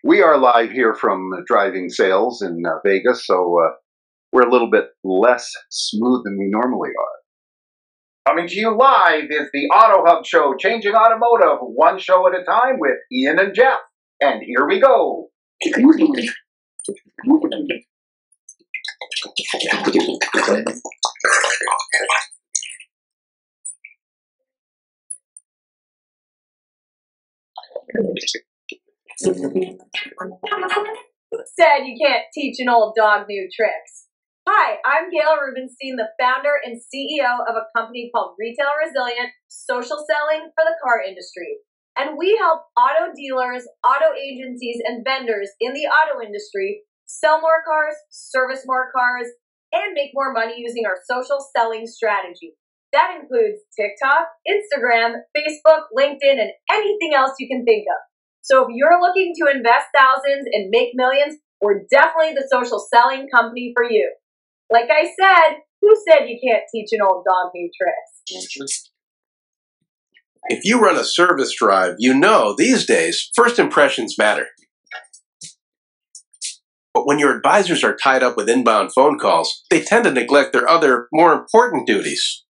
we are live here from driving sales in Vegas, so we're a little bit less smooth than we normally are. Coming to you live is the Auto Hub Show, changing automotive one show at a time with Ian and Jeff. And here we go. Said you can't teach an old dog new tricks. Hi, I'm Gail Rubenstein, the founder and CEO of a company called Retail Resilient, social selling for the car industry. And we help auto dealers, auto agencies, and vendors in the auto industry sell more cars, service more cars, and make more money using our social selling strategy. That includes TikTok, Instagram, Facebook, LinkedIn, and anything else you can think of. So if you're looking to invest thousands and make millions, we're definitely the social selling company for you. Like I said, who said you can't teach an old dog new tricks? If you run a service drive, you know these days first impressions matter. But when your advisors are tied up with inbound phone calls, they tend to neglect their other, more important duties.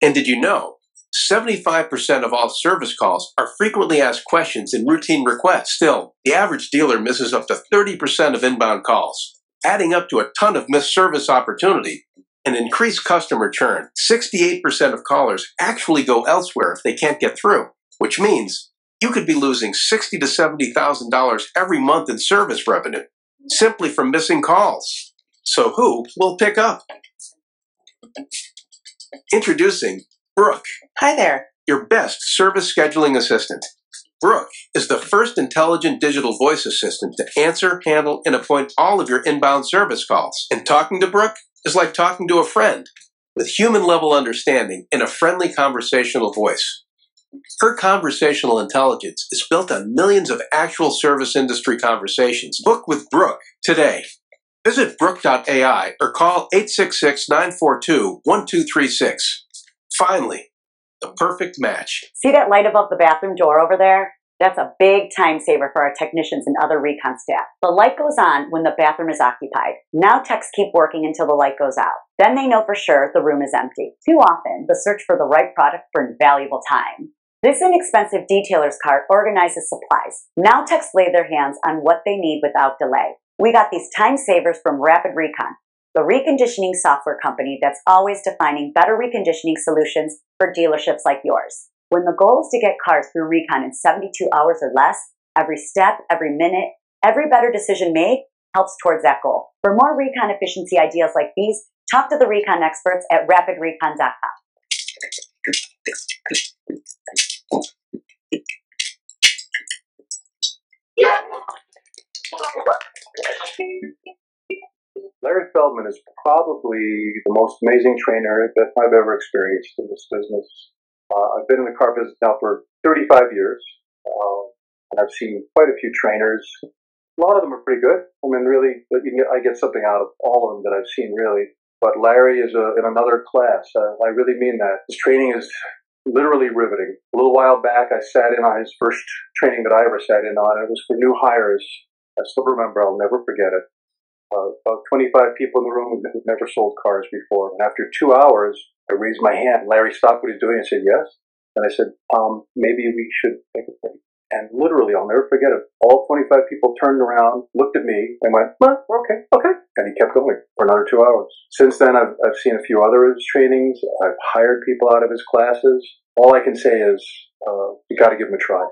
And did you know 75% of all service calls are frequently asked questions and routine requests? Still, the average dealer misses up to 30% of inbound calls, adding up to a ton of missed service opportunity and increased customer churn. 68% of callers actually go elsewhere if they can't get through, which means you could be losing $60,000 to $70,000 every month in service revenue simply from missing calls. So who will pick up? Introducing Brooke. Hi there. Your best service scheduling assistant. Brooke is the first intelligent digital voice assistant to answer, handle, and appoint all of your inbound service calls. And talking to Brooke is like talking to a friend with human-level understanding in a friendly conversational voice. Her conversational intelligence is built on millions of actual service industry conversations. Book with Brooke today. Visit Brooke.ai or call 866-942-1236. Finally, the perfect match. See that light above the bathroom door over there? That's a big time saver for our technicians and other recon staff. The light goes on when the bathroom is occupied. Now techs keep working until the light goes out. Then they know for sure the room is empty. Too often, the search for the right product burns valuable time. This inexpensive detailer's cart organizes supplies. Now techs lay their hands on what they need without delay. We got these time savers from Rapid Recon, the reconditioning software company that's always defining better reconditioning solutions for dealerships like yours. When the goal is to get cars through recon in 72 hours or less, every step, every minute, every better decision made helps towards that goal. For more recon efficiency ideas like these, talk to the recon experts at rapidrecon.com. Larry Feldman is probably the most amazing trainer that I've ever experienced in this business. I've been in the car business now for 35 years, and I've seen quite a few trainers. A lot of them are pretty good. I mean, really, I get something out of all of them that I've seen, really. But Larry is in another class. I really mean that. His training is literally riveting. A little while back, I sat in on his first training that I ever sat in on. It was for new hires. I still remember. I'll never forget it. About 25 people in the room who'd never sold cars before. And after 2 hours, I raised my hand. Larry stopped what he's doing and said, yes. And I said, maybe we should take a break. And literally, I'll never forget it. All 25 people turned around, looked at me, and went, well, we're okay. And he kept going for another 2 hours. Since then, I've seen a few other of his trainings. I've hired people out of his classes. All I can say is, you got to give him a try.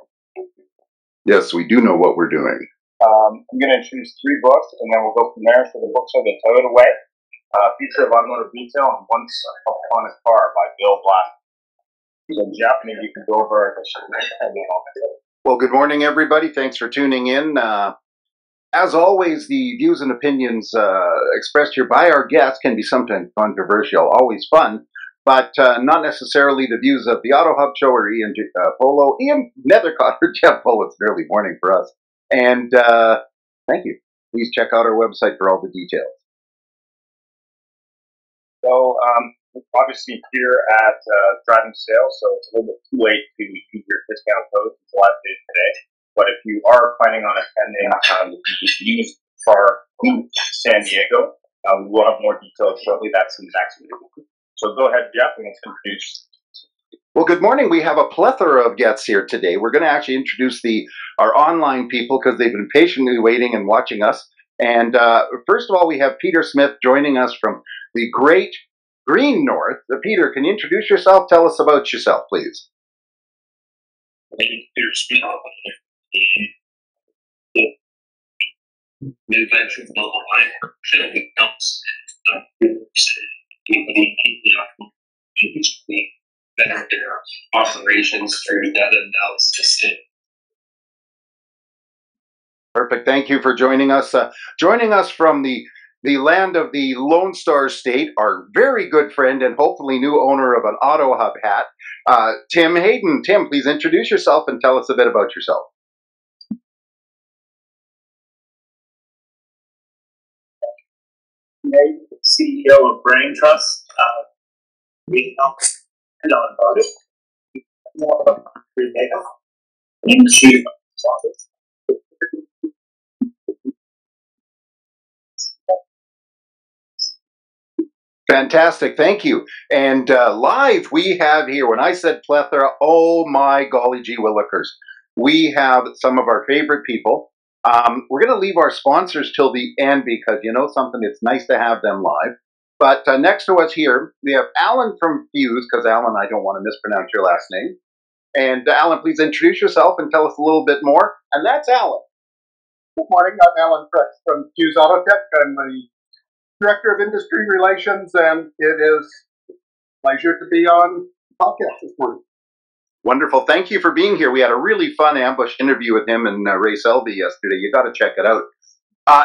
Yes, we do know what we're doing. I'm going to introduce 3 books, and then we'll go from there. So the books are The Toyota Way, Future of Automotive Retail, and Once Upon a Car by Bill Black. So Jeff, maybe you can go over the Well, good morning, everybody. Thanks for tuning in. As always, the views and opinions expressed here by our guests can be sometimes controversial, always fun, but not necessarily the views of the Auto Hub Show or Ian Polo, Ian Nethercott or Jeff Polo. It's an early morning for us. And thank you. Please check out our website for all the details. So obviously here at Driving Sales, so it's a little bit too late to use your discount code. It's the last day today. But if you are planning on attending the used car in San Diego, we will have more details shortly. That's in next week. So go ahead, Jeff, and let's introduce. Well, good morning. We have a plethora of guests here today. We're going to actually introduce our online people because they've been patiently waiting and watching us. And first of all, we have Peter Smith joining us from the great Green North. Peter, can you introduce yourself? Tell us about yourself, please. Peter Smith. Manufacturing global line helps better their operations through data analysis. Perfect. Thank you for joining us. Joining us from the land of the Lone Star State, our very good friend and hopefully new owner of an Auto Hub hat, Tim Hayden. Tim, please introduce yourself and tell us a bit about yourself. CEO of Brain Trust. We help and on about it. More about data. Fantastic. Thank you. And live we have here, when I said plethora, oh my golly gee willikers, we have some of our favorite people. We're going to leave our sponsors till the end because, you know something, it's nice to have them live. But next to us here, we have Alan from Fuse, because Alan, I don't want to mispronounce your last name. And Alan, please introduce yourself and tell us a little bit more. And that's Alan. Good morning. I'm Alan Fresh from Fuse Autotech. I'm the Director of Industry Relations, and it is a pleasure to be on the podcast this morning. Wonderful. Thank you for being here. We had a really fun ambush interview with him and Ray Selby yesterday. You got to check it out.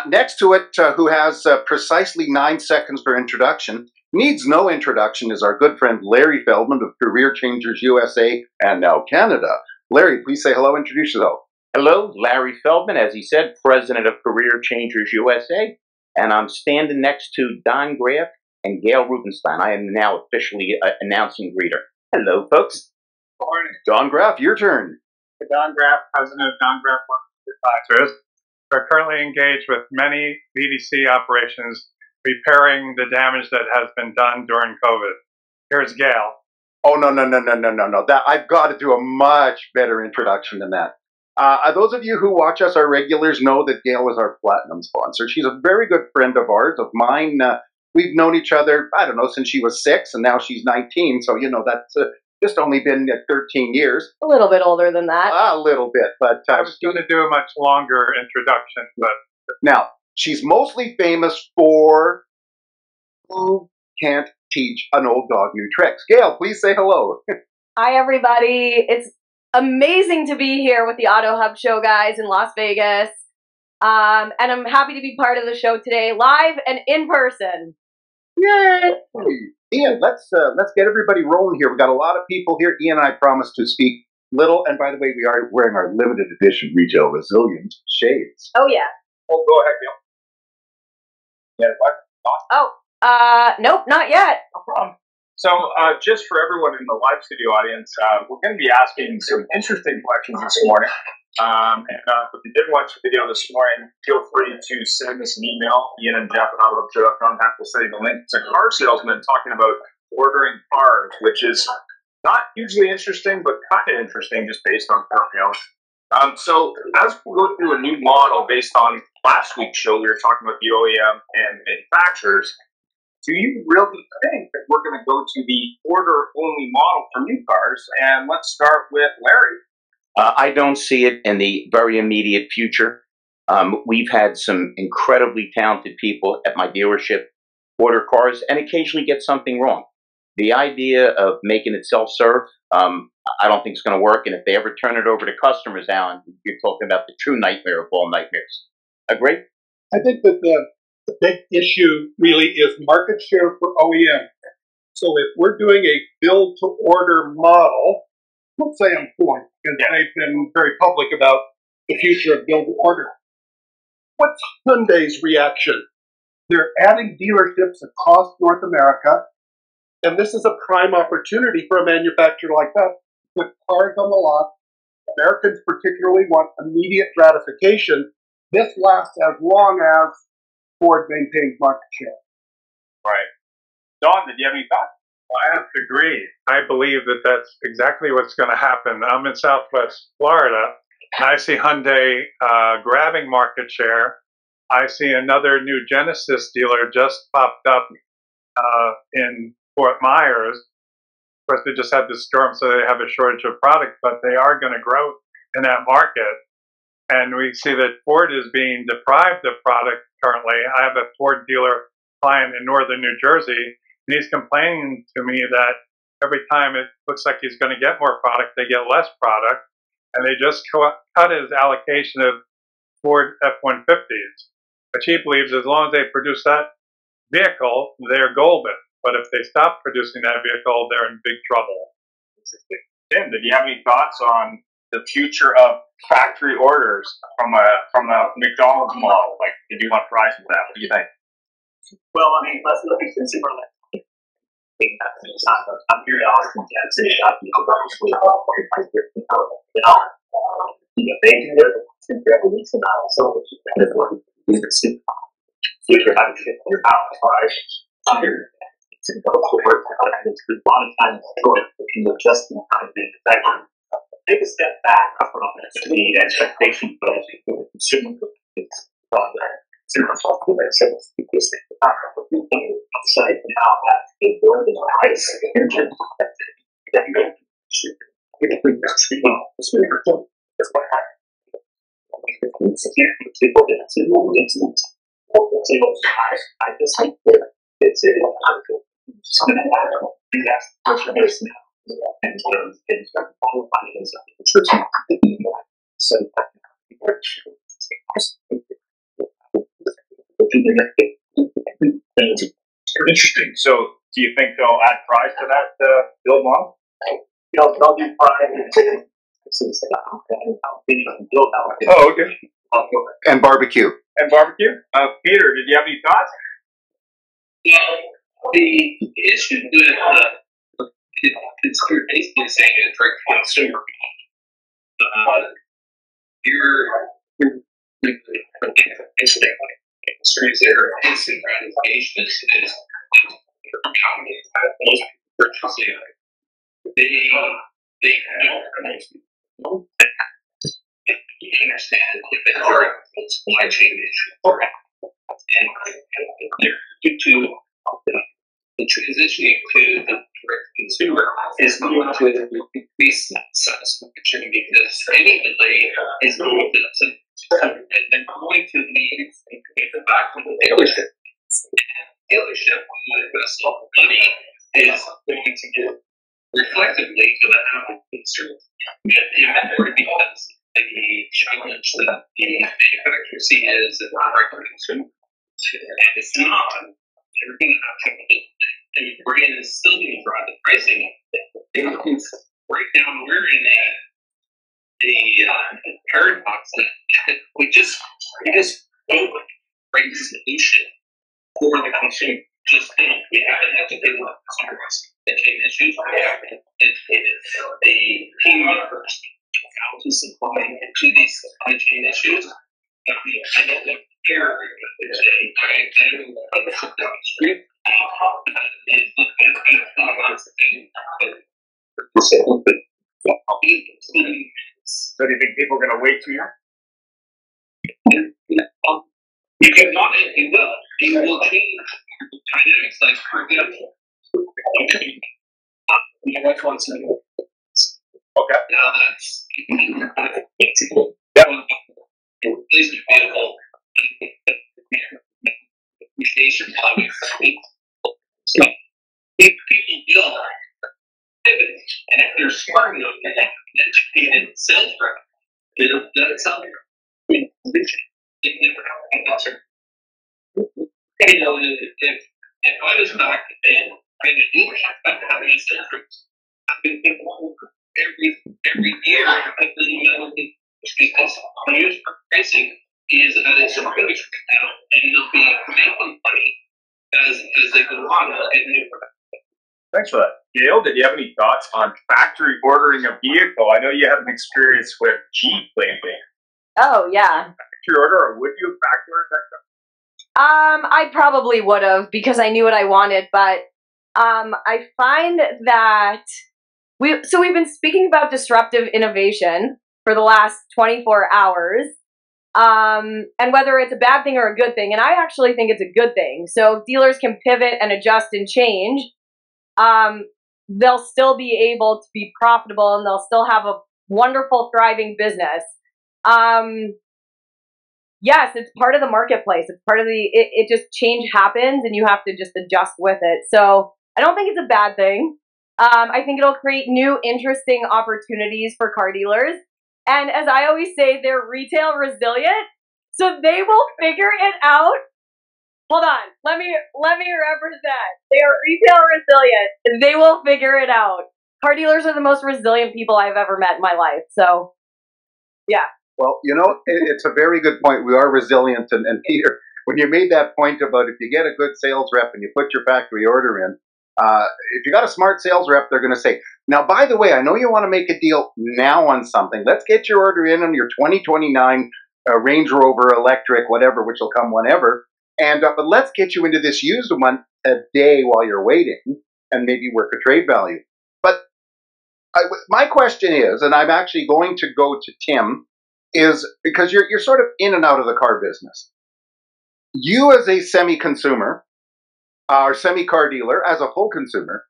Next to it, who has precisely 9 seconds for introduction, needs no introduction, is our good friend Larry Feldman of Career Changers USA and now Canada. Larry, please say hello, introduce yourself. Hello, Larry Feldman, as he said, President of Career Changers USA, and I'm standing next to Don Graff and Gail Rubenstein. I am now officially announcing greeter. Hello, folks. Good morning. Don Graff, your turn. Don Graff, President of Don Graff Manufacturers. We're currently engaged with many BDC operations repairing the damage that has been done during COVID. Here's Gail. Oh, no. That I've got to do a much better introduction than that. Those of you who watch us, our regulars, know that Gail is our platinum sponsor. She's a very good friend of ours, of mine. We've known each other, I don't know, since she was 6, and now she's 19. So, you know, that's just only been 13 years. A little bit older than that. A little bit, but I was going to do a much longer introduction, but now she's mostly famous for who can't teach an old dog new tricks. Gail, please say hello. Hi, everybody. It's amazing to be here with the Auto Hub show, guys, in Las Vegas. And I'm happy to be part of the show today, live and in person. Yay! Ian, let's get everybody rolling here. We've got a lot of people here. Ian and I promised to speak little, and by the way, we are wearing our limited edition Retail Resilient shades. Oh, yeah. Oh, go ahead, Gail. Yeah, what? Nope, not yet. No problem. So just for everyone in the live studio audience, we're going to be asking some interesting questions this morning. If you did watch the video this morning, feel free to send us an email, ianandjeff at automotive.com. Have to say the link. It's a car salesman talking about ordering cars, which is not hugely interesting, but kind of interesting just based on car sales. So as we go through a new model based on last week's show, we were talking about the OEM and manufacturers. Do you really think that we're going to go to the order-only model for new cars? And let's start with Larry. I don't see it in the very immediate future. We've had some incredibly talented people at my dealership order cars and occasionally get something wrong. The idea of making it self-serve, I don't think it's going to work. And if they ever turn it over to customers, Alan, you're talking about the true nightmare of all nightmares. Agree? I think that the big issue really is market share for OEM. So if we're doing a build-to-order model, let's say I'm Ford, because they've been very public about the future of build-to-order. What's Hyundai's reaction? They're adding dealerships across North America. And this is a prime opportunity for a manufacturer like that. With cars on the lot, Americans particularly want immediate gratification. This lasts as long as Ford maintains market share. Right. Don, did you have any thoughts? I have to agree. I believe that that's exactly what's going to happen. I'm in Southwest Florida, and I see Hyundai grabbing market share. I see another new Genesis dealer just popped up in Fort Myers. Of course, they just had the storm, so they have a shortage of product, but they are going to grow in that market. And we see that Ford is being deprived of product currently. I have a Ford dealer client in northern New Jersey, and he's complaining to me that every time it looks like he's going to get more product, they get less product. And they just cut his allocation of Ford F-150s, which he believes as long as they produce that vehicle, they're golden. But if they stop producing that vehicle, they're in big trouble. Tim, did you have any thoughts on the future of factory orders from a McDonald's model? Like, did you want fries with that? What do you think? Well, I mean, let's look at consumer landscape. I'm here in Austin, Texas. I've been obviously about 45 years now. They can do it. It's about so much better than the super. Future having to get your house, right? To go to work, and it's a lot of times looking at just in time manufacturing. Take a step back from the expectation of the consumer goods product. Outside now that a building price engine I just think that it's Interesting. So, do you think they'll add fries to that build model? They'll do fries. Oh, okay. And barbecue. And barbecue. Peter, did you have any thoughts? The issue with it's basically saying it's for consumer. You're industries there, instant gratification is most purchasing. They don't understand if it's a supply chain issue. And due to the transitioning to the direct consumer is going to increase satisfaction because any delay is going to going to lead back to the dealership. Dealership, when they invest all the money, is going to get reflectively to the consumer. The inventory because the challenge that the manufacturer is in the direct consumer. And it's not. Everything and the brand is still going to drive the pricing. Right now, we're in a paradox that we just don't bring solution for the consumer. Just we haven't had to deal with consumers. The chain issues we have is the team members how to supply into these supply chain issues. I don't know here is a street. So do you think people are going to wait 2 years? You can not, it will. It will change dynamics. Like, for example, my wife wants to know. Okay. Now that's replacement vehicle. Station plowing. So if people will pivot, and if they're smart enough to educated sales rep, that'll sell their if I was back and I had a dealership, I'd have these sales reps. I've been every year I've been because used for pricing is at its approach now, and they'll be making money as they go on and Thanks for that. Gail, did you have any thoughts on factory ordering a vehicle? I know you have an experience with Jeep lately. Oh, yeah. Factory order, or would you have factory ordered that car? I probably would have because I knew what I wanted, but I find that we've been speaking about disruptive innovation for the last 24 hours, and whether it's a bad thing or a good thing, and I actually think it's a good thing. So dealers can pivot and adjust and change. They'll still be able to be profitable and they'll still have a wonderful, thriving business. Yes, it's part of the marketplace. It's part of it just change happens and you have to just adjust with it. So I don't think it's a bad thing. I think it'll create new, interesting opportunities for car dealers. And as I always say, they're retail resilient, so they will figure it out. Hold on, let me represent. They are retail resilient, and they will figure it out. Car dealers are the most resilient people I've ever met in my life. So, yeah. Well, you know, it's a very good point. We are resilient, and Peter, when you made that point about if you get a good sales rep and you put your factory order in, if you got a smart sales rep, they're going to say, now, by the way, I know you want to make a deal now on something. Let's get your order in on your 2029 Range Rover electric, whatever, which will come whenever. And but let's get you into this used one a day while you're waiting and maybe work a trade value. But my question is, and I'm actually going to go to Tim, is because you're sort of in and out of the car business. You as a semi-consumer, or semi-car dealer, as a full consumer,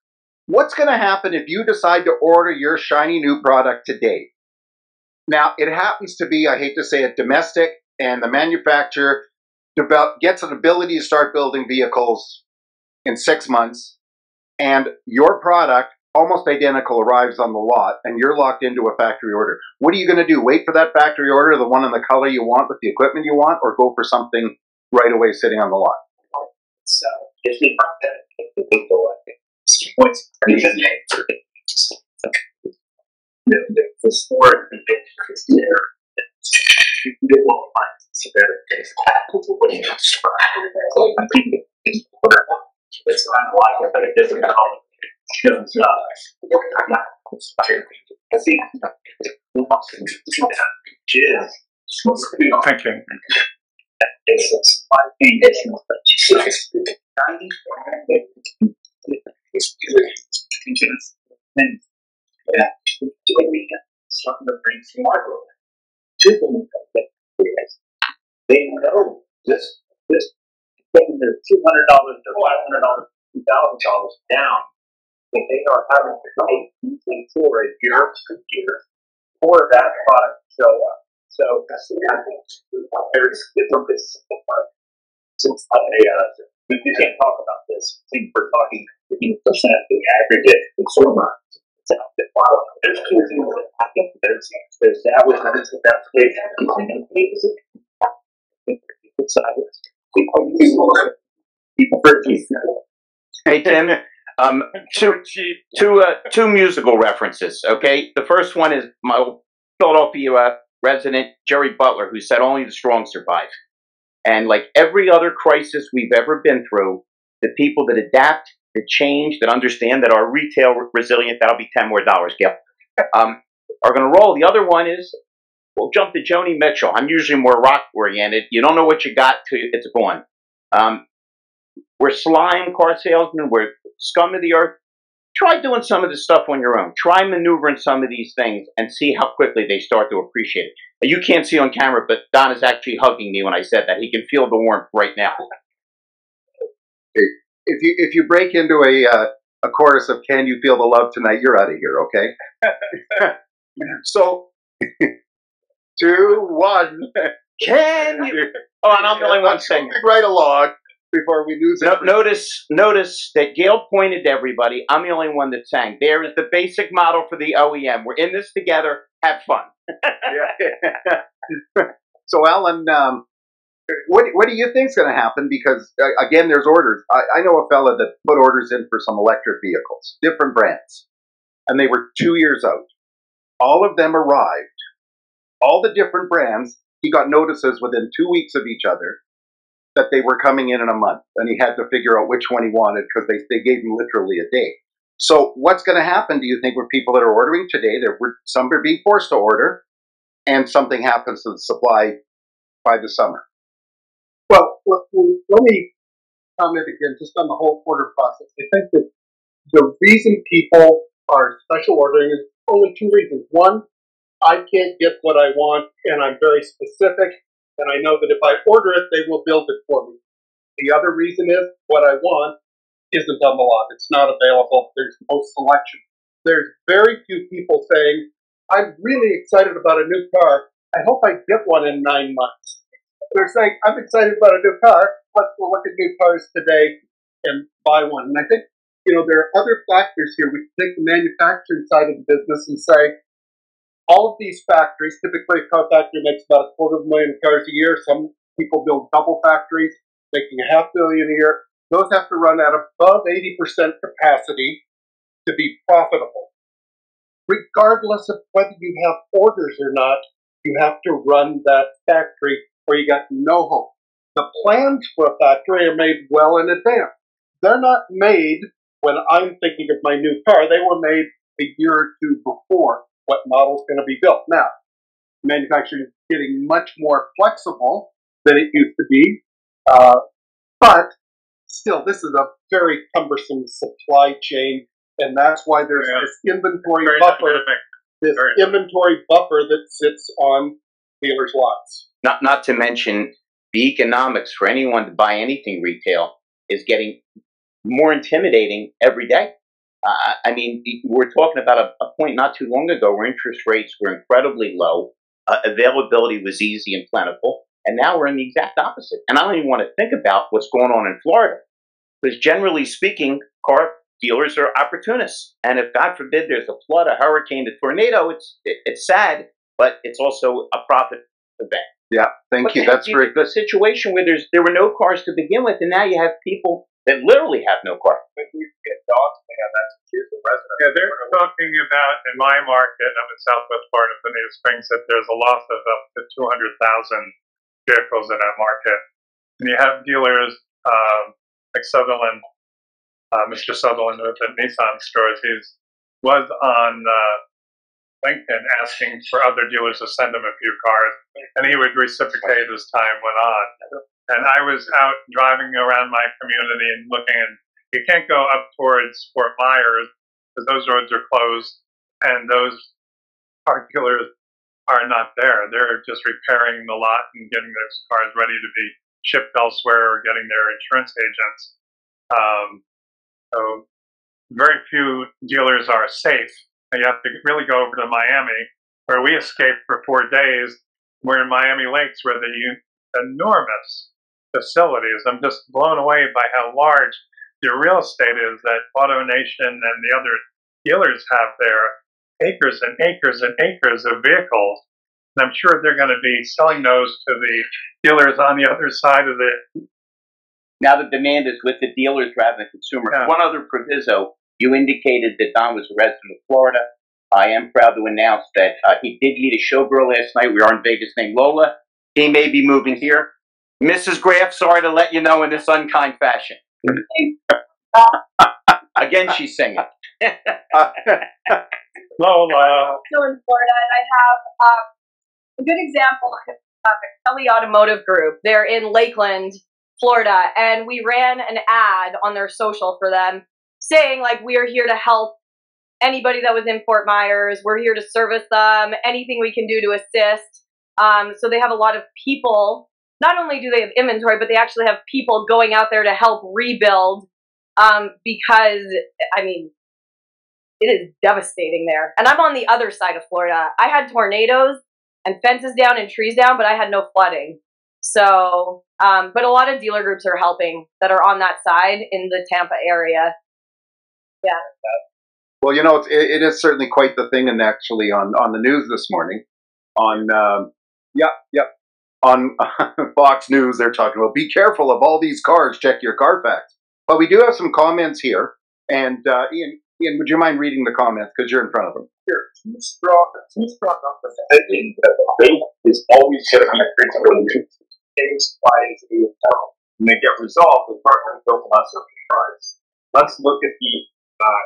what's going to happen if you decide to order your shiny new product today? Now, it happens to be, I hate to say it, domestic, and the manufacturer gets an ability to start building vehicles in 6 months, and your product, almost identical, arrives on the lot, and you're locked into a factory order. What are you going to do? Wait for that factory order, the one in the color you want with the equipment you want, or go for something right away sitting on the lot? So, if you the points the store is there. You can get one line. So better case. What do you describe? It's not like a different color. Shows up. I think Thinking. It's my condition. Something that brings to market. People they know this taking their $200 or $500, $2,000 down, but they are having to pay usually for a year for that product to show up. So that's the thing. There's different business market. Since we can't talk about this. I think we're talking 15% of the aggregate consumer. There's two things that happen. There's that which is the best way Hey, Tim, two musical references, okay? The first one is my Philadelphia resident, Jerry Butler, who said only the strong survive. And like every other crisis we've ever been through, the people that adapt, that change, that understand, that are retail resilient, that'll be $10 more, Gil, are going to roll. The other one is, we'll jump to Joni Mitchell. I'm usually more rock-oriented. You don't know what you got till it's gone. We're slime car salesmen. We're scum of the earth. Try doing some of this stuff on your own. Try maneuvering some of these things and see how quickly they start to appreciate it. You can't see on camera, but Don is actually hugging me when I said that. He can feel the warmth right now. If you break into a chorus of "Can You Feel the Love Tonight," you're out of here, okay? So, 2, 1. Can you? Oh, and I'm the only one saying right along before we lose it. Notice that Gail pointed to everybody. I'm the only one that sang. There is the basic model for the OEM. We're in this together. Have fun. So, Alan, what do you think is going to happen? Because, again, there's orders. I know a fella that put orders in for some electric vehicles, different brands, and they were 2 years out. All of them arrived. All the different brands, he got notices within 2 weeks of each other that they were coming in a month, and he had to figure out which one he wanted because they gave him literally a day. So what's going to happen, do you think, with people that are ordering today? Some are being forced to order, and something happens to the supply by the summer. Well, let me comment again just on the whole order process. I think that the reason people are special ordering is only two reasons. One, I can't get what I want, and I'm very specific, and I know that if I order it, they will build it for me. The other reason is what I want isn't on the lot. It's not available. There's no selection. There's very few people saying, I'm really excited about a new car. I hope I get one in 9 months. They're saying, I'm excited about a new car. Let's go look at new cars today and buy one. And I think, there are other factors here. We can take the manufacturing side of the business and say, all of these factories, typically a car factory makes about 250,000 cars a year. Some people build double factories, making 500,000 a year. Those have to run at above 80% capacity to be profitable. Regardless of whether you have orders or not, you have to run that factory or you got no hope. The plans for a factory are made well in advance. They're not made when I'm thinking of my new car. They were made a year or two before what model's going to be built. Now, manufacturing is getting much more flexible than it used to be, but still, this is a very cumbersome supply chain, and that's why there's this inventory buffer. This inventory buffer that sits on dealers' lots. Not to mention the economics for anyone to buy anything retail is getting more intimidating every day. I mean, we're talking about a point not too long ago where interest rates were incredibly low, availability was easy and plentiful, and now we're in the exact opposite. And I don't even want to think about what's going on in Florida, because generally speaking, car dealers are opportunists. And if, God forbid, there's a flood, a hurricane, a tornado, it's sad, but it's also a profit event. Yeah, thank you. That's very good. A situation where there were no cars to begin with, and now you have people that literally have no car. But we get dogs, man, that's the resident. Yeah, they're talking about, in my market, I'm in Southwest Florida, Bonita Springs, that there's a loss of up to 200,000 vehicles in that market. And you have dealers like Sutherland, Mr. Sutherland with the Nissan stores. He was on LinkedIn asking for other dealers to send him a few cars, and he would reciprocate as time went on. And I was out driving around my community and looking, and you can't go up towards Fort Myers because those roads are closed, and those car dealers are not there. They're just repairing the lot and getting those cars ready to be shipped elsewhere or getting their insurance agents. So very few dealers are safe. You have to really go over to Miami, where we escaped for 4 days. We're in Miami Lakes, where the enormous facilities. I'm just blown away by how large the real estate is that AutoNation and the other dealers have there. Acres and acres and acres of vehicles. And I'm sure they're going to be selling those to the dealers on the other side of the... Now the demand is with the dealers rather than consumer. Yeah. One other proviso, you indicated that Don was a resident of Florida. I am proud to announce that he did meet a showgirl last night. We are in Vegas named Lola. He may be moving here. Mrs. Graff, sorry to let you know in this unkind fashion. Again, she's singing. Lola. Still in Florida, and I have a good example of Kelly Automotive Group. They're in Lakeland, Florida, and we ran an ad on their social for them saying, like, we are here to help anybody that was in Fort Myers. We're here to service them, anything we can do to assist. So they have a lot of people. Not only do they have inventory, but they actually have people going out there to help rebuild because, I mean, it is devastating there. And I'm on the other side of Florida. I had tornadoes and fences down and trees down, but I had no flooding. So, but a lot of dealer groups are helping that are on that side in the Tampa area. Yeah. Well, you know, it is certainly quite the thing, and actually on the news this morning, on on Fox News, they're talking about, be careful of all these cars, check your Carfax. But we do have some comments here, and Ian, would you mind reading the comments, because you're in front of them? Sure. Too strong understanding that the rate is always going to be critical things when they get resolved, the partner built less of the price. Let's look at the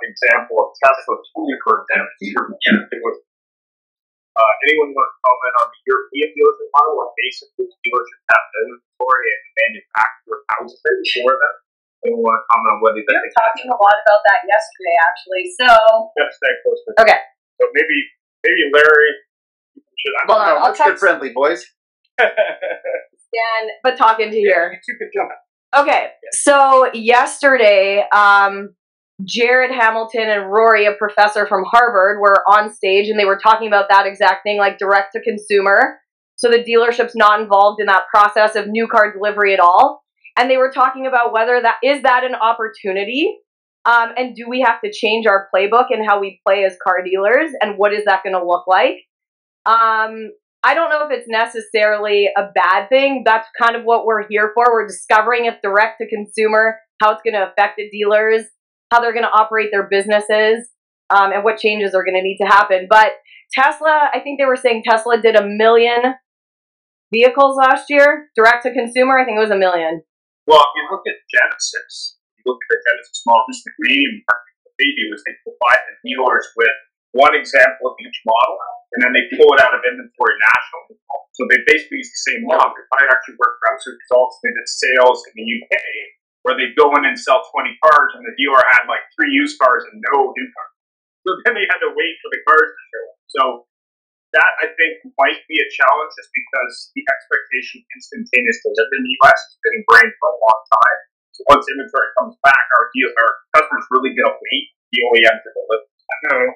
example of Tesla 2, for example. Anyone want to comment on the European dealership model, where basically the dealership has inventory and manufacturer houses it for them? Anyone want to comment on whether we were talking a lot about that yesterday, actually. So let's stay close to okay. So maybe Larry should. Hold on, let's get friendly, boys. Stand, but talk into here. You can jump. Okay, so yesterday, Jared Hamilton and Rory, a professor from Harvard, were on stage and they were talking about that exact thing, like direct to consumer. So the dealership's not involved in that process of new car delivery at all. And they were talking about whether that is an opportunity, and do we have to change our playbook and how we play as car dealers, and what is that going to look like? I don't know if it's necessarily a bad thing. That's kind of what we're here for. We're discovering if direct to consumer, how it's going to affect the dealers, how they're going to operate their businesses, and what changes are going to need to happen. But Tesla, I think they were saying Tesla did 1 million vehicles last year, direct to consumer. I think it was 1 million. Well, if you look at Genesis, the Genesis model, just the Canadian market, what they do is they provide the dealers with one example of each model, and then they pull it out of inventory nationally. So they basically use the same model. I actually worked for results in sales in the UK, where they go in and sell 20 cars, and the dealer had like 3 used cars and no new cars. So then they had to wait for the cars to show up. So that, I think, might be a challenge, just because the expectation of instantaneous delivery in the U.S. has been ingrained for a long time. So once inventory comes back, our customers really going to wait the OEM to deliver.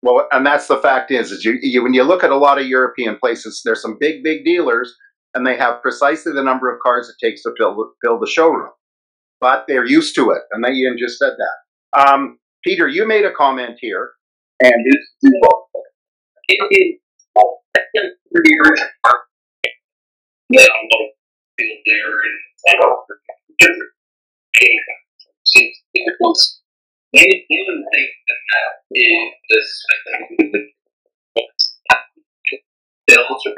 Well, and that's the fact is you when you look at a lot of European places, there's some big dealers, and they have precisely the number of cars it takes to fill the showroom. But they're used to it, and Ian just said that. Peter, you made a comment here, and Anyone think that is bills or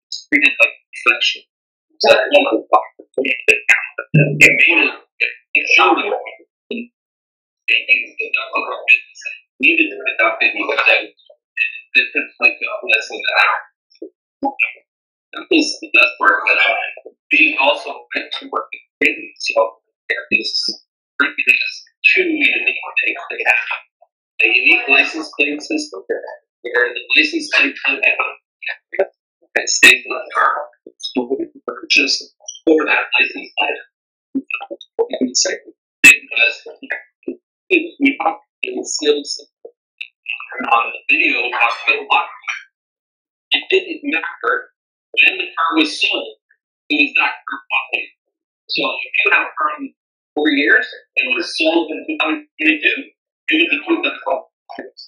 it's treated like perfection? So it showed needed to adopt it because it's like less than that. That was the best part of it. Being also to work with so there is two unique things they have. A unique license plate system where the license plate comes out and stays in the car. So we purchase for that license plate. Because we talk in skills on the video talked a lot. It didn't matter when the car was sold, it was that car popping. So if you have a car in 4 years and it was sold in 2022, it would include the 12 years.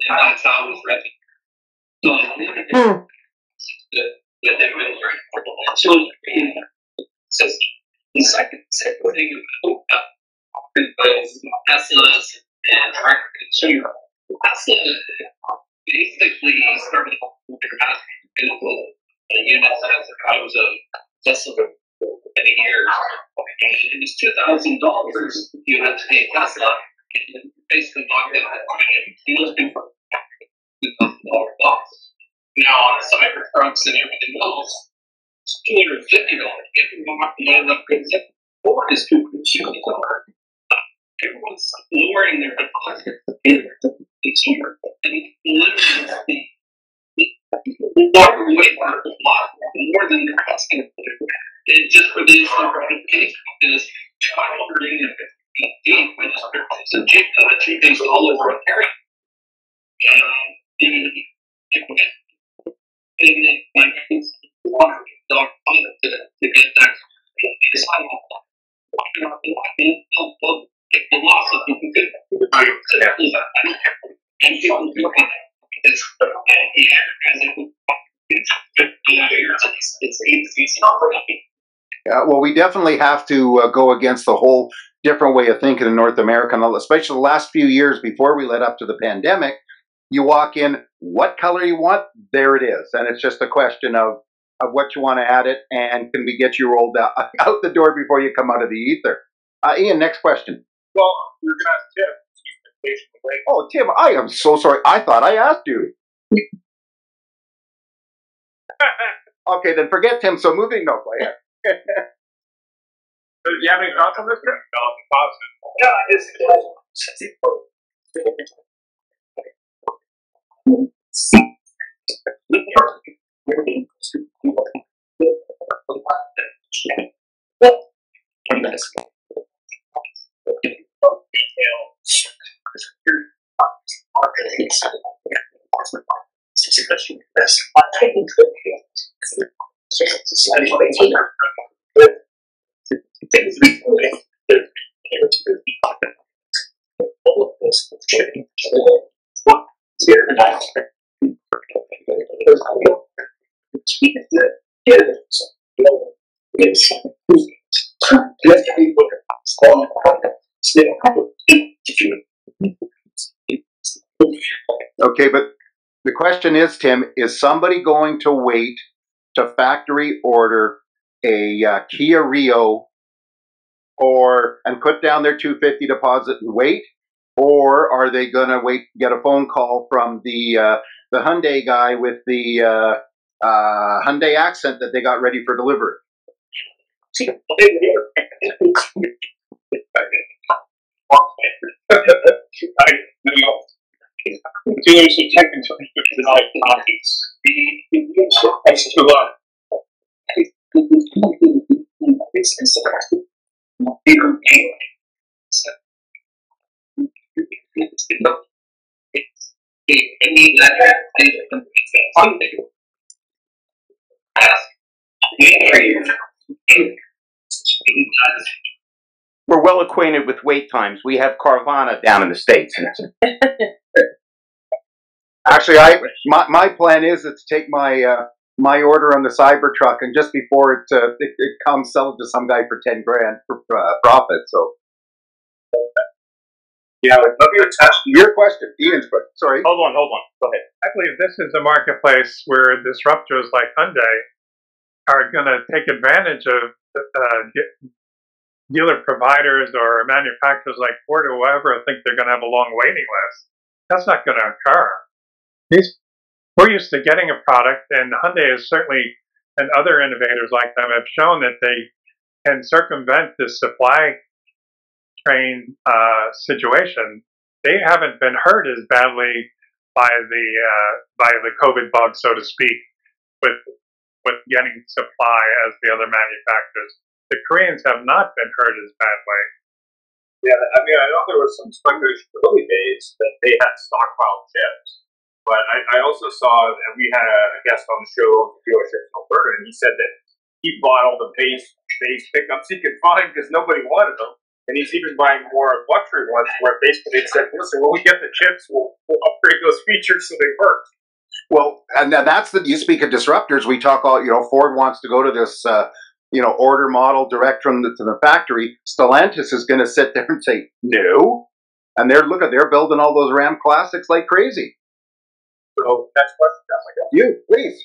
And that's how it was ready. So with inventory. So the second thing is Tesla's and direct consumer. Tesla basically started with the units as a cause of Tesla for many years. And it was $2,000 you had to pay Tesla, and basically knocked it out of the deals before $2,000 box. Now on the Cybertrucks and everything else, it's $250. If you want to end up good, Ford is $250. Everyone's lowering their deposit in the consumer, and literally walk away from a lot more than they're asking for. And just for the gratification, because $550 registered is a cheap things all over Ontario. And my kids want to get that. The loss of the good and people do well, we definitely have to go against the whole different way of thinking in North America, especially the last few years before we led up to the pandemic. You walk in, what color you want, there it is. And it's just a question of what you want to add it, and can we get you rolled out the door before you come out of the ether. Ian, next question. Well, we're gonna ask Tim. He's been patiently waiting. Oh, Tim, I am so sorry. I thought I asked you. Okay, then forget Tim. So moving, no, go ahead. Do you have any thoughts on this? Yeah, it's Okay, but the question is, Tim, is somebody going to wait to factory order a Kia Rio and put down their $250 deposit and wait, or are they going to wait, get a phone call from the Hyundai guy with the Hyundai accent that they got ready for delivery? Dealers who technically deny copies. It's too long. We're well acquainted with wait times. We have Carvana down in the States. Actually, my plan is to take my my order on the Cybertruck, and just before it comes, sell it to some guy for $10,000 for profit. So, Yeah, let me attach your question, Ian's question. Sorry. Hold on. Go ahead. I believe this is a marketplace where disruptors like Hyundai are going to take advantage of dealer providers or manufacturers like Ford or whoever think they're going to have a long waiting list. That's not going to occur. We're used to getting a product, and Hyundai is certainly, and other innovators like them have shown that they can circumvent this supply chain situation. They haven't been hurt as badly by the COVID bug, so to speak, with getting supply as the other manufacturers. The Koreans have not been hurt as badly. Yeah, I mean, I know there was some speculation early days that they had stockpiled chips. But I also saw, and we had a guest on the show, the dealership in Alberta, and he said that he bought all the base pickups he could find because nobody wanted them. And he's even buying more luxury ones where basically they said, listen, when we get the chips, we'll upgrade those features so they work. Well, and that's you speak of disruptors. We talk all, Ford wants to go to this, order model direct from to the factory. Stellantis is going to sit there and say, no. And they're building all those Ram Classics like crazy. So next question, Jessica. You, please.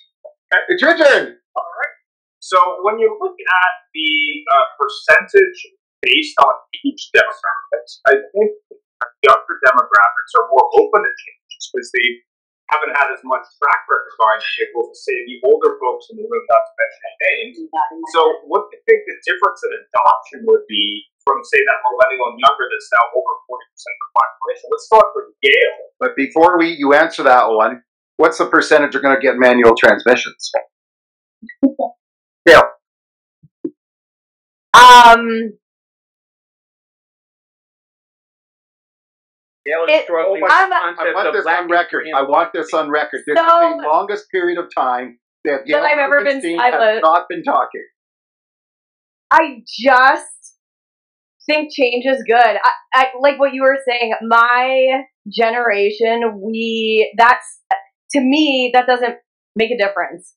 It's your turn. All right. So when you look at the percentage based on each demographics, I think younger demographics are more open to changes because they haven't had as much track record buying vehicles as, say, the older folks in the room, not to mention names. So what do you think the difference in adoption would be from, say, that millennial and younger that's now over 40% of the population? Let's start with Gail. But before you answer that one, what's the percentage are going to get manual transmissions? Gail. I want this on record. I want this on record. This is the longest period of time that I've ever been silent. Has not been talking. I just think change is good. I like what you were saying. My generation, to me, that doesn't make a difference.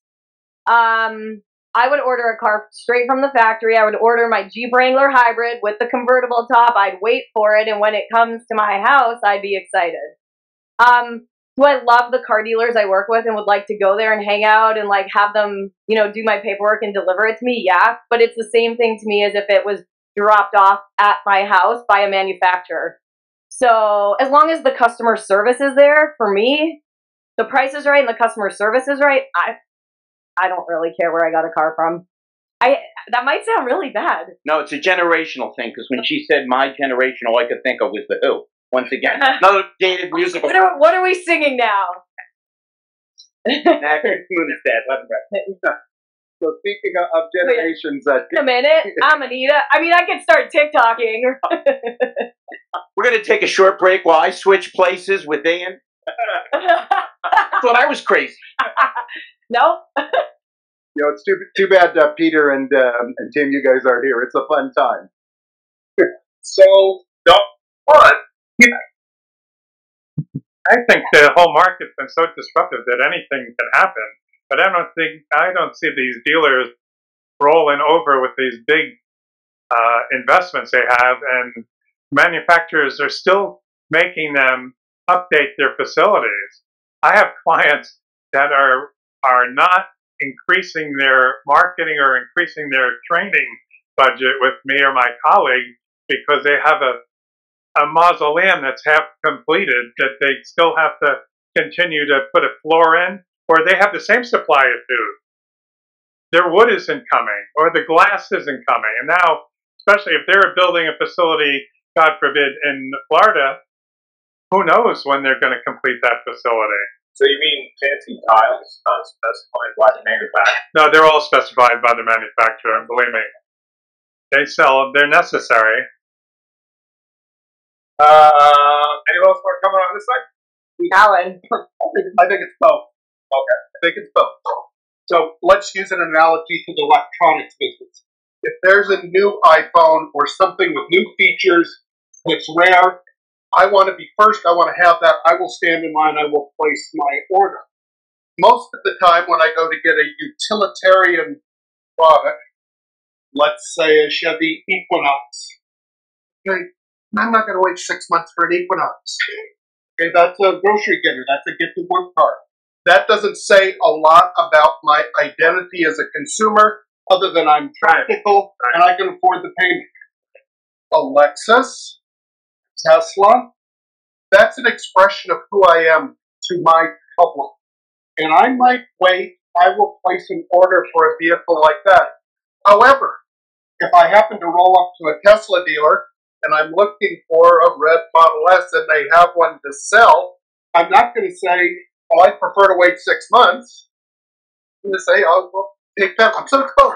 I would order a car straight from the factory. I would order my Jeep Wrangler hybrid with the convertible top. I'd wait for it, and when it comes to my house, I'd be excited. Do I love the car dealers I work with and would like to go there and hang out and like have them, do my paperwork and deliver it to me? Yeah, but it's the same thing to me as if it was dropped off at my house by a manufacturer. So as long as the customer service is there, for me, the price is right and the customer service is right, I don't really care where I got a car from. That might sound really bad. No, it's a generational thing, because when she said my generation, all I could think of was The Who. Once again, another dated musical. What are we singing now? So speaking of generations, wait a minute, I'm Anita. I mean, I could start TikToking. We're going to take a short break while I switch places with Ian. I thought I was crazy. No. You know, it's too bad Peter and Tim, you guys aren't here. It's a fun time. So, what? I think the whole market's been so disruptive that anything can happen. But I don't see these dealers rolling over with these big investments they have, and manufacturers are still making them update their facilities. I have clients that are not increasing their marketing or increasing their training budget with me or my colleague because they have a mausoleum that's half completed that they still have to continue to put a floor in, or they have the same supply of food. Their wood isn't coming, or the glass isn't coming. And now, especially if they're building a facility, God forbid, in Florida, who knows when they're going to complete that facility. So you mean fancy tiles specified by the manufacturer? No, they're all specified by the manufacturer, believe me. They're necessary. Anyone else want to come on this side? Alan. I think it's both. Okay, I think it's both. So let's use an analogy to the electronics business. If there's a new iPhone or something with new features that's rare, I want to be first, I want to have that, I will stand in line, I will place my order. Most of the time when I go to get a utilitarian product, let's say a Chevy Equinox, okay, I'm not going to wait 6 months for an Equinox. Okay, that's a grocery getter, that's a get to work card. That doesn't say a lot about my identity as a consumer, other than I'm practical and I can afford the payment. A Lexus, Tesla, that's an expression of who I am to my public. And I might wait, I will place an order for a vehicle like that. However, if I happen to roll up to a Tesla dealer and I'm looking for a red Model S and they have one to sell, I'm not going to say, oh, I prefer to wait 6 months. I'm going to say, oh, well, take that. I'm so close.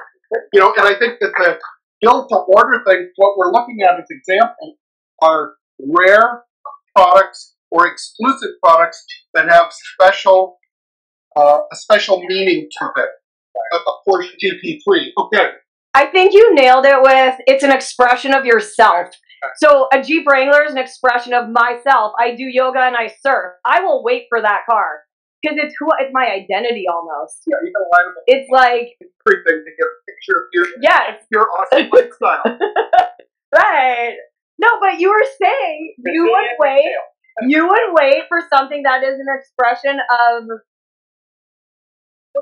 You know, and I think that the build to order thing, what we're looking at as examples are rare products or exclusive products that have a special meaning to them. Of course, GP3. Okay. I think you nailed it with, it's an expression of yourself. So a Jeep Wrangler is an expression of myself. I do yoga and I surf. I will wait for that car because it's my identity almost. Yeah, you can line them up. It's like everything to get a picture of your awesome lifestyle. Right. No, but you were saying you would wait for something that is an expression of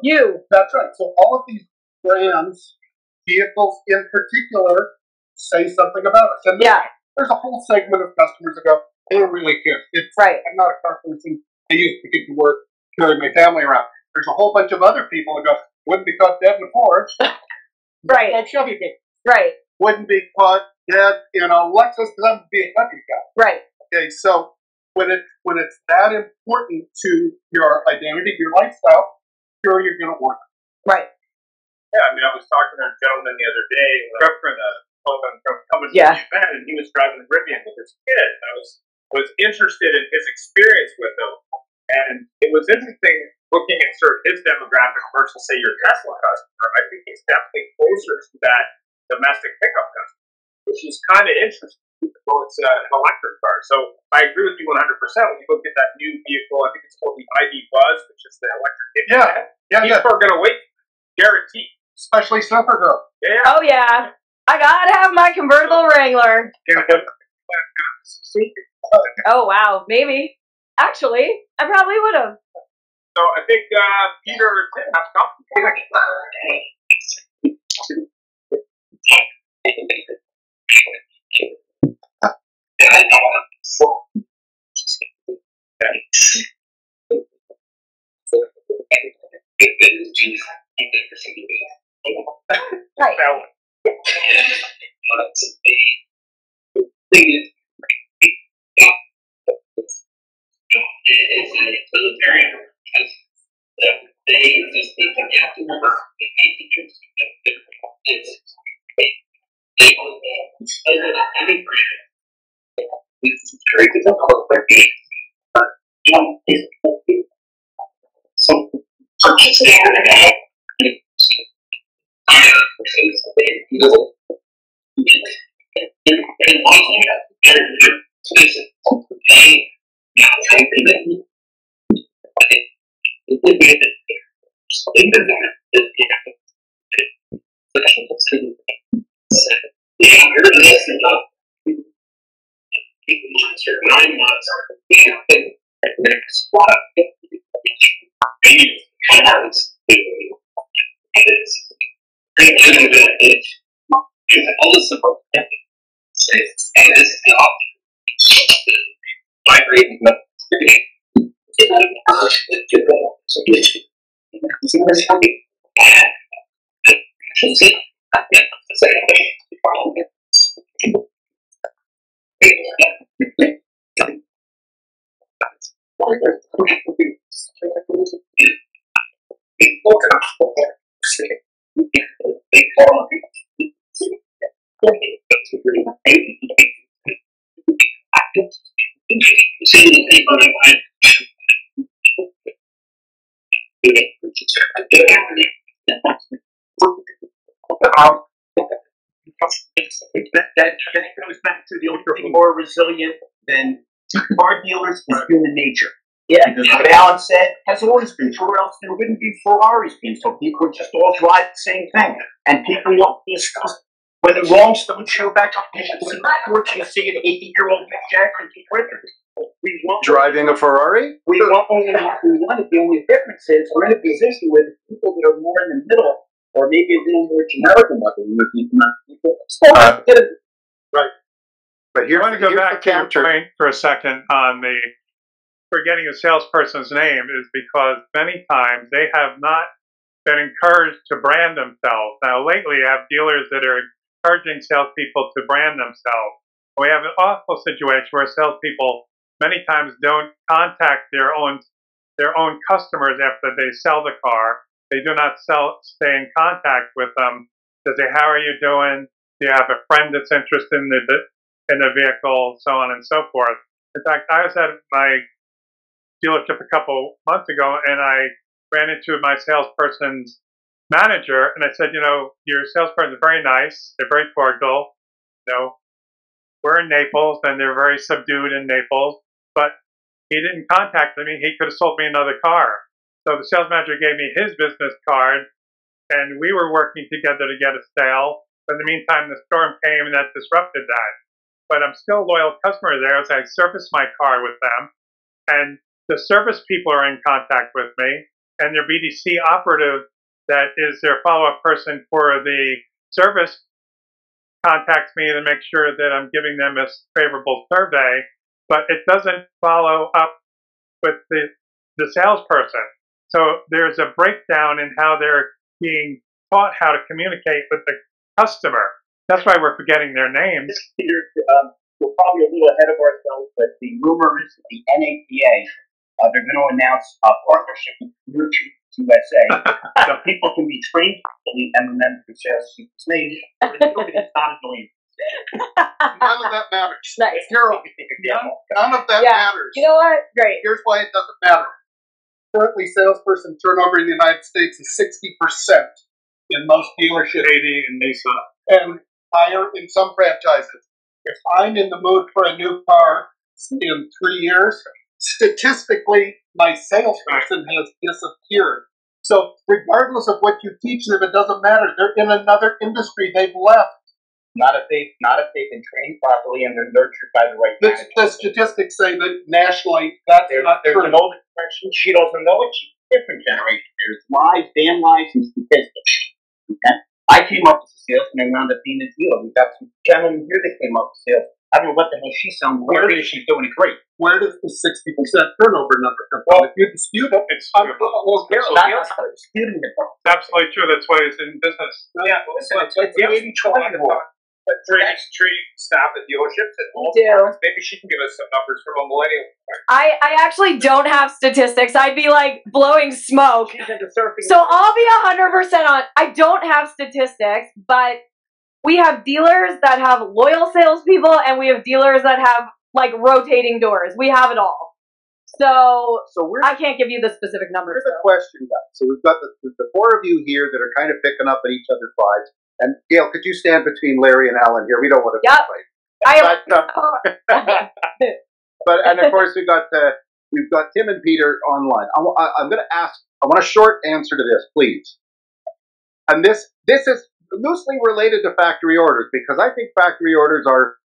you. That's right. So all of these brands, vehicles in particular, say something about us. And there's a whole segment of customers that go, they don't really care. I'm not a car person. I used to get to work, carry my family around. There's a whole bunch of other people that go, wouldn't be caught dead in a Ford. Right. Like Chevy did. Right. Wouldn't be caught dead in a Lexus because I'm a BMW guy. Right. Okay, so when it's that important to your identity, your lifestyle, sure you're going to work. Right. Yeah, I mean, I was talking to a gentleman the other day, coming to Japan, and he was driving the Rivian with his kid. I was interested in his experience with them, and it was interesting looking at sort of his demographic versus, say, your Tesla customer. I think he's definitely closer to that domestic pickup customer, which is kind of interesting. So it's an electric car. So I agree with you 100%. When you look at that new vehicle, I think it's called the ID Buzz, which is the electric. People are going to wait, guaranteed. Especially Snuffer Girl. Yeah. Oh yeah, I gotta have my convertible Wrangler. Oh wow, maybe. Actually, I probably would have. So I think Peter or Tim have something. Right. It's military because they just need to get to work. They need to do something. They other than any brand. It's very difficult for me. But some purchasing and all the support and this migrating that goes back to the old thing, more resilient than car dealers is human nature. Yeah. Because what Alan said has always been true, or else there wouldn't be Ferraris being so people would just all drive the same thing. And people won't discuss when the wrong stones show back up. You should see an 80-year-old Mick Jagger keep with it. We won't Driving a Ferrari? We won't only have we want it. The only difference is we're in a position with people that are more in the middle, or maybe a little more generic than what we would be from people. Right. But I want to go back to your point for a second on the forgetting a salesperson's name is because many times they have not been encouraged to brand themselves. Now, lately, I have dealers that are encouraging salespeople to brand themselves. We have an awful situation where salespeople many times don't contact their own customers after they sell the car. They do not stay in contact with them to say, how are you doing? Do you have a friend that's interested in the vehicle, so on and so forth. In fact, I was at my dealership a couple months ago, and I ran into my salesperson's manager, and I said, your salesperson is very nice. They're very cordial. We're in Naples, and they're very subdued in Naples, but he didn't contact me. He could have sold me another car. So the sales manager gave me his business card, and we were working together to get a sale. But in the meantime, the storm came, and that disrupted that. But I'm still a loyal customer there as I service my car with them. And the service people are in contact with me. And their BDC operative, that is their follow-up person for the service, contacts me to make sure that I'm giving them a favorable survey. But it doesn't follow up with the salesperson. So there's a breakdown in how they're being taught how to communicate with the customer. That's why we're forgetting their names. We're probably a little ahead of ourselves, but the rumor is that the NAPA, they're going to announce a partnership with Nurture USA. So people can be trained and remember the salespeople's names. It's not annoying. None of that matters. Nice. None of that matters. You know what? Great. Here's why it doesn't matter. Currently, salesperson turnover in the United States is 60% in most dealerships. 80 in Nissan. And higher in some franchises. If I'm in the mood for a new car in 3 years, statistically, my salesperson has disappeared. So regardless of what you teach them, it doesn't matter. They're in another industry. They've left. Not if they've been trained properly and they're nurtured by the right management. The statistics say that nationally, that's not there's true. an older generation. She doesn't know it. She's a different generation. There's lies, damn lies, and statistics. Okay? I came up with the sales and I wound up being a dealer. We've got some gentlemen here that came up with sales. I don't know what the hell she's selling. Whatever it is, she's doing it great. Where does the 60% turnover number come from? If you dispute it, It's well, That's not disputing it. absolutely true. That's why it's in business. Yeah, listen, it's the 80-20 rule. But treat staff at dealerships at all do. departments. Maybe she can give us some numbers from a millennial. I actually don't have statistics. I'd be like blowing smoke. So I'll be 100% on. I don't have statistics, but we have dealers that have loyal salespeople, and we have dealers that have like rotating doors. We have it all. So I can't give you the specific numbers. Here's a question, guys. So we've got the four of you here that are kind of picking up at each other's sides. And Gail, could you stand between Larry and Alan here? We don't want to fight. But and of course we've got Tim and Peter online. I'm going to ask. I want a short answer to this, please. And this is loosely related to factory orders, because I think factory orders are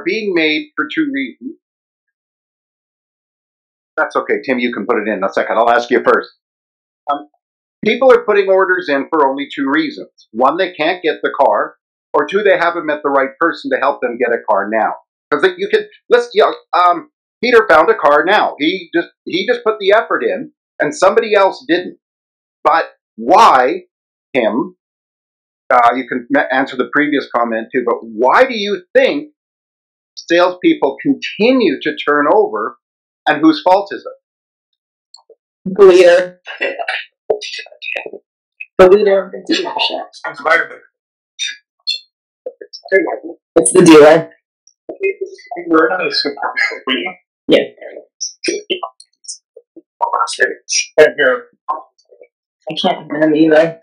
being made for two reasons. That's okay, Tim. You can put it in a second. I'll ask you first. People are putting orders in for only two reasons. One, they can't get the car, or two, they haven't met the right person to help them get a car now. Because Peter found a car now. He just put the effort in, and somebody else didn't. But why, Tim? You can answer the previous comment too. But why do you think salespeople continue to turn over, and whose fault is it? The leader. The leader of the dealership. Environment. It's the dealer. Yeah. I can't win them either.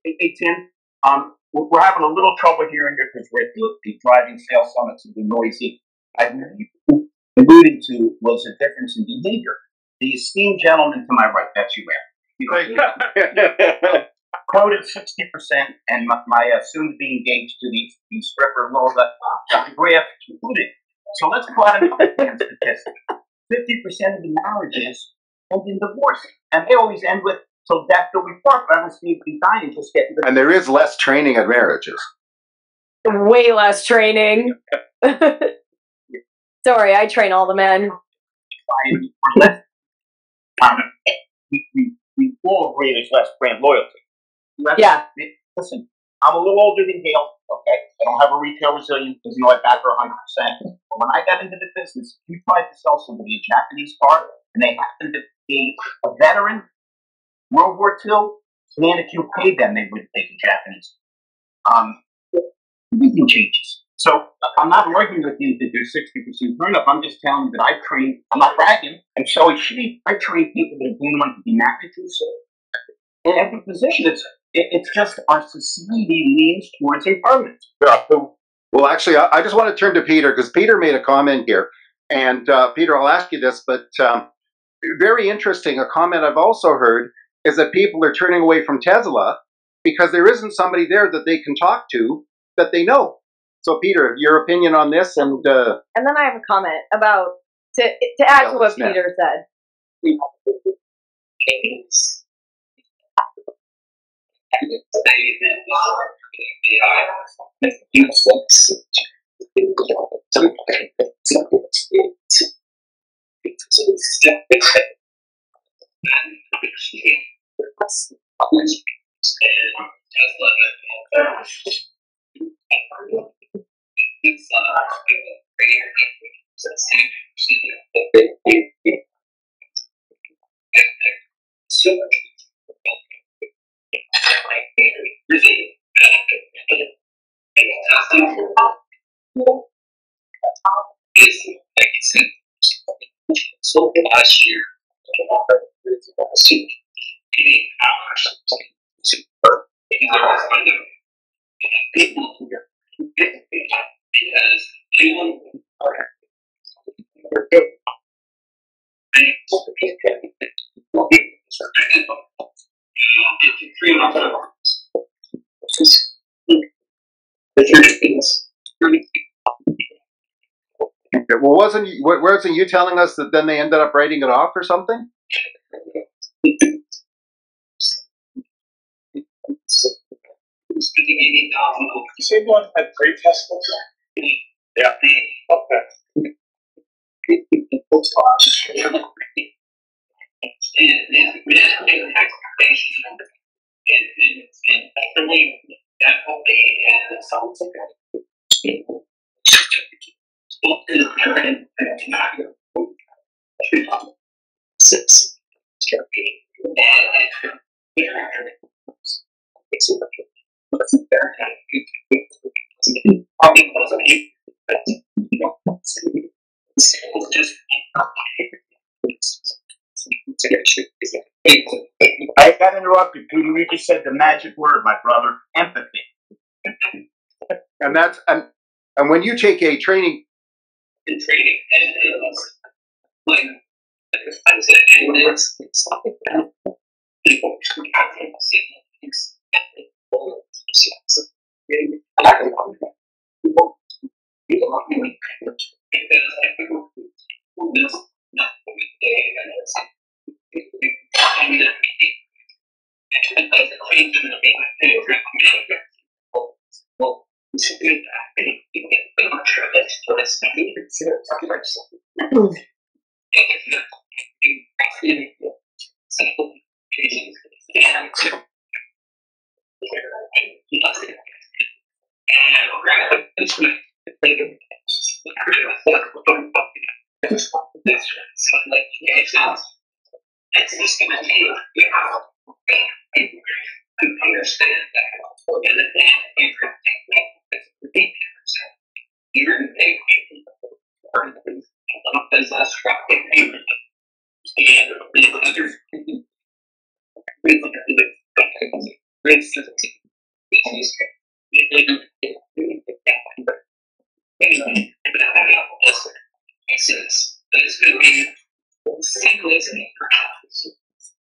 Hey, Tim, we're having a little trouble hearing you because we're at the driving sales summits and be noisy. I alluded to was a difference in behavior. The esteemed gentleman to my right, that's you, man. Quoted 60%, and my soon-to-be engaged to the stripper, Laura, graph included. So let's pull out another statistic. 50% of the marriages end in divorce, and they always end with "till death do we part." But I don't see if we dying just getting. And there is less training at marriages. Way less training. Sorry, I train all the men. We all agree there's less brand loyalty. Yeah. Listen, I'm a little older than Gail, okay? I don't have a retail resilience because, I back her 100%. But when I got into the business, if you tried to sell somebody a Japanese car and they happened to be a veteran, World War II, man, if you paid them, they would take a Japanese. Everything changes. So I'm not arguing with you that there's 60% turn up. I'm just telling you that I train, I'm not bragging, and so I train people that are going on to be managers. In every position, it's just our society leans towards empowerment. Yeah. Well, actually, I just want to turn to Peter, because Peter made a comment here. And Peter, I'll ask you this, but very interesting. A comment I've also heard is that people are turning away from Tesla because there isn't somebody there that they can talk to that they know. So, Peter, your opinion on this? And then I have a comment about, to add to what Peter said. So last year, Okay, well, wasn't you telling us that then they ended up writing it off or something? You say one had three Teslas? Yeah. Okay. I got interrupted, Peter. You just said the magic word, my brother. Empathy. And that's and when you take a training,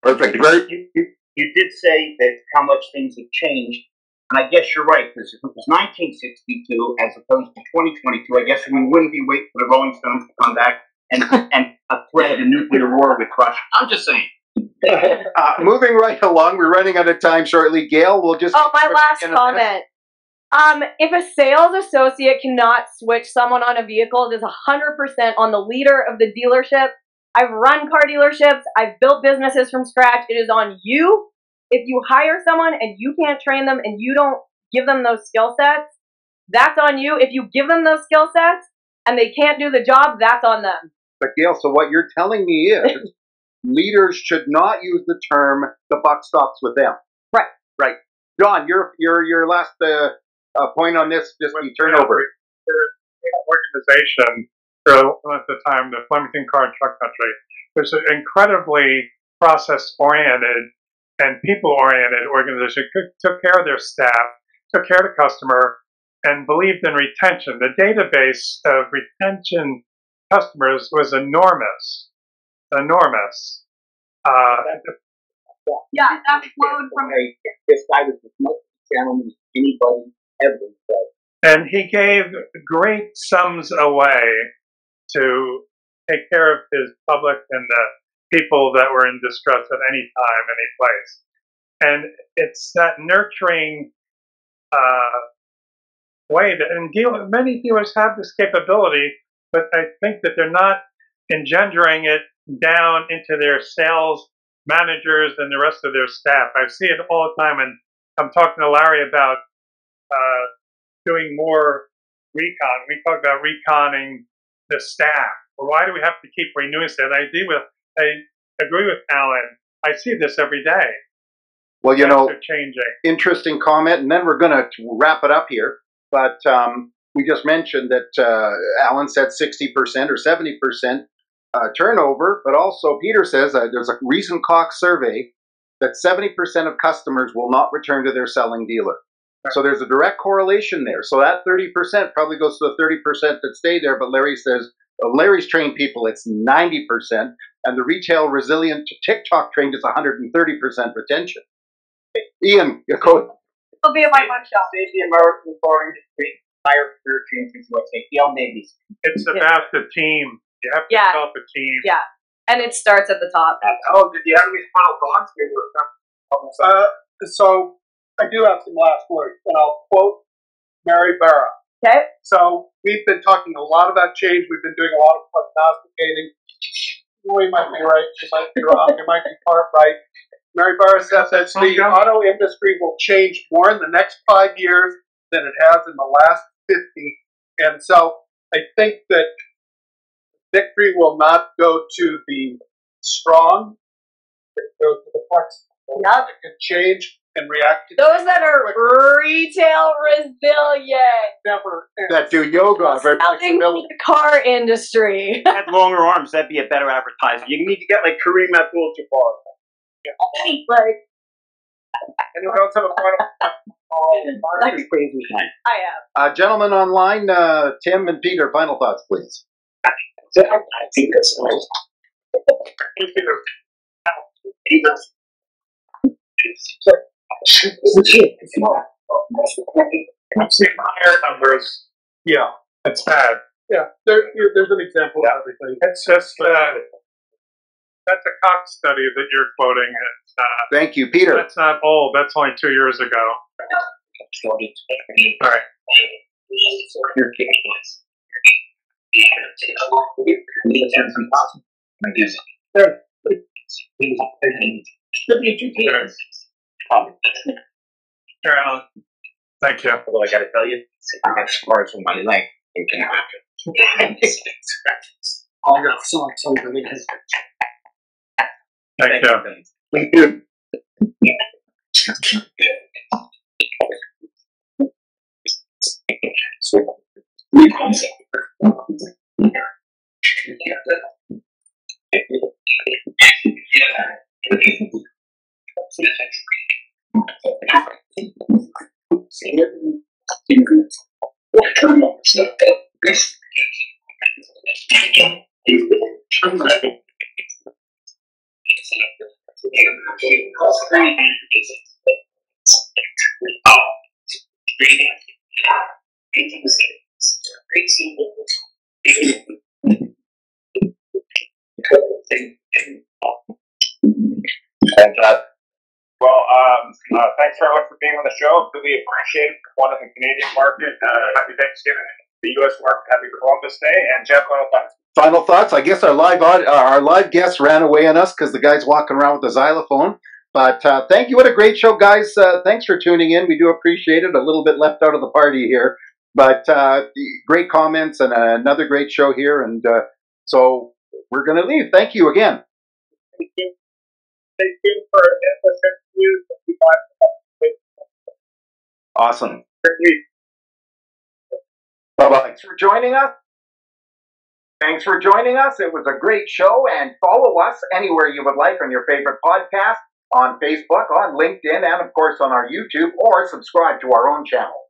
Perfect. You did say that how much things have changed, and I guess you're right, because if it was 1962 as opposed to 2022, I guess we wouldn't be waiting for the Rolling Stones to come back and a threat of a nuclear war with Russia. I'm just saying. moving right along, we're running out of time shortly. Gail, we'll just... Oh, my last comment. If a sales associate cannot switch someone on a vehicle, it is 100% on the leader of the dealership. I've run car dealerships. I've built businesses from scratch. It is on you. If you hire someone and you can't train them and you don't give them those skill sets, that's on you. If you give them those skill sets and they can't do the job, that's on them. But Gail, so what you're telling me is leaders should not use the term "the buck stops with them." Right. Right. John, your last point on this, just be turnover. Organization at the time, the Flemington Car and Truck Country, was an incredibly process-oriented and people-oriented organization. Took care of their staff, took care of the customer, and believed in retention. The database of retention customers was enormous. Enormous. Yeah, that flowed from... This guy was the most gentleman anybody ever said. And he gave great sums away to take care of his public and the people that were in distress at any time, any place. And it's that nurturing way that, and many dealers have this capability, but I think that they're not engendering it down into their sales managers and the rest of their staff. I see it all the time, and I'm talking to Larry about doing more recon. We talk about reconning the staff. Well, why do we have to keep renewing that? I agree with Alan. I see this every day. Well, you know, changing. Interesting comment, and then we're going to wrap it up here. But we just mentioned that Alan said 60% or 70% turnover, but also Peter says there's a recent Cox survey that 70% of customers will not return to their selling dealer. Right. So there's a direct correlation there. So that 30% probably goes to the 30% that stay there, but Larry says, Larry's trained people, it's 90%, and the retail resilient TikTok trained is 130% retention. Ian, your code. It'll be in my lunch shop. Save the American car industry, higher career changes, what they feel maybe. It's about the team. You have to develop a team. Yeah, and it starts at the top. Oh, did you have any final thoughts? So I do have some last words, and I'll quote Mary Barra. Okay. So we've been talking a lot about change. We've been doing a lot of prognosticating. We might be right, we might be wrong, we might be part right. Mary Barra says that the auto industry will change more in the next 5 years than it has in the last 50. And so I think that victory will not go to the strong, it goes to the flexible. Yep. It can change and react to those that are retail resilient. Never. That do yoga. Selling the car industry. Had longer arms, that'd be a better advertisement. You need to get like Kareem Abdul-Jabbar. Like, anyone else have a final? Crazy time. I have. Gentlemen online, Tim and Peter, final thoughts, please. I think that's all. Higher numbers. Yeah. It's bad. Yeah. There's an example of everything. It's just that's a Cox study that you're quoting. It's, thank you, Peter. That's not old. That's only 2 years ago. All right. Here, Alan. Thank you. Although I got to tell you, I have scars on my leg. It can happen. I got something because Thank you. Thank you. Thanks very much for being on the show. Really appreciate it. One in the Canadian market. Happy Thanksgiving. The U.S. market, happy Columbus Day. And Jeff, final thoughts. Final thoughts. I guess our live guest ran away on us because the guy's walking around with a xylophone. But thank you. What a great show, guys. Thanks for tuning in. We do appreciate it. A little bit left out of the party here. But great comments and another great show here. And so we're going to leave. Thank you again. Thank you. Thank you for listening to you. Awesome. Bye-bye. Thanks for joining us. Thanks for joining us. It was a great show, and follow us anywhere you would like on your favorite podcast, on Facebook, on LinkedIn, and of course on our YouTube, or subscribe to our own channel.